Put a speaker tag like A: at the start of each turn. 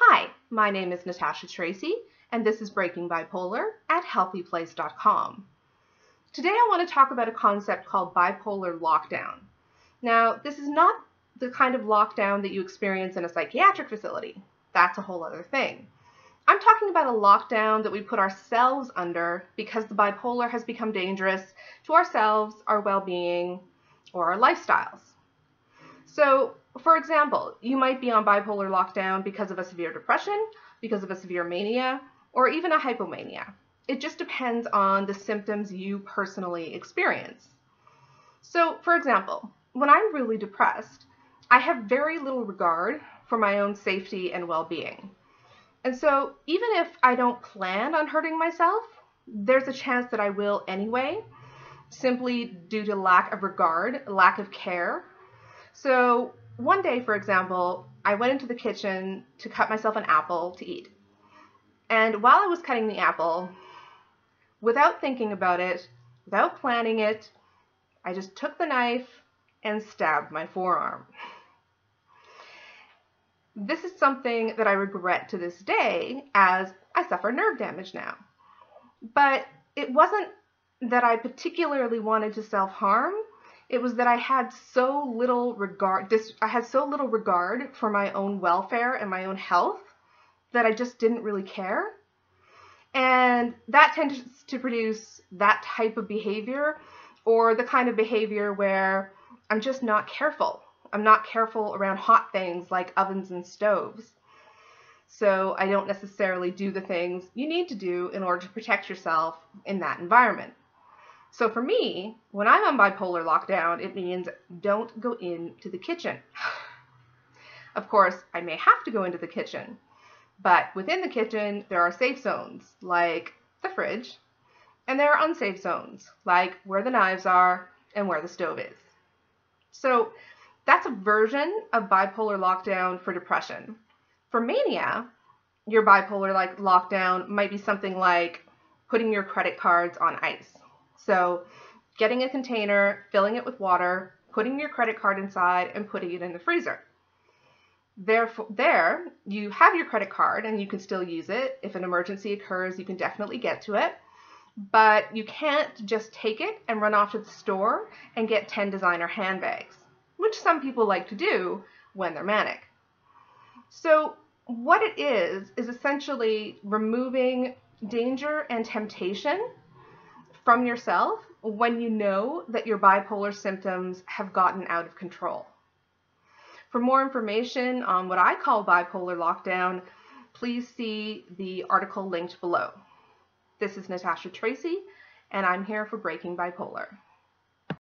A: Hi, my name is Natasha Tracy, and this is Breaking Bipolar at healthyplace.com. Today I want to talk about a concept called bipolar lockdown. Now, this is not the kind of lockdown that you experience in a psychiatric facility. That's a whole other thing. I'm talking about a lockdown that we put ourselves under because the bipolar has become dangerous to ourselves, our well-being, or our lifestyles. So, for example, you might be on bipolar lockdown because of a severe depression, because of a severe mania, or even a hypomania. It just depends on the symptoms you personally experience. So, for example, when I'm really depressed, I have very little regard for my own safety and well-being. And so, even if I don't plan on hurting myself, there's a chance that I will anyway, simply due to lack of regard, lack of care. So one day, for example, I went into the kitchen to cut myself an apple to eat. And while I was cutting the apple, without thinking about it, without planning it, I just took the knife and stabbed my forearm. This is something that I regret to this day, as I suffer nerve damage now. But it wasn't that I particularly wanted to self-harm. It was that I had so little regard for my own welfare and my own health that I just didn't really care. And that tends to produce that type of behavior, or the kind of behavior where I'm just not careful. I'm not careful around hot things like ovens and stoves. So I don't necessarily do the things you need to do in order to protect yourself in that environment. So for me, when I'm on bipolar lockdown, it means don't go into the kitchen. Of course, I may have to go into the kitchen, but within the kitchen, there are safe zones, like the fridge, and there are unsafe zones, like where the knives are and where the stove is. So that's a version of bipolar lockdown for depression. For mania, your bipolar lockdown might be something like putting your credit cards on ice. So getting a container, filling it with water, putting your credit card inside, and putting it in the freezer. Therefore, there you have your credit card and you can still use it. If an emergency occurs, you can definitely get to it. But you can't just take it and run off to the store and get 10 designer handbags, which some people like to do when they're manic. So what it is essentially removing danger and temptation from yourself when you know that your bipolar symptoms have gotten out of control. For more information on what I call bipolar lockdown, please see the article linked below. This is Natasha Tracy, and I'm here for Breaking Bipolar.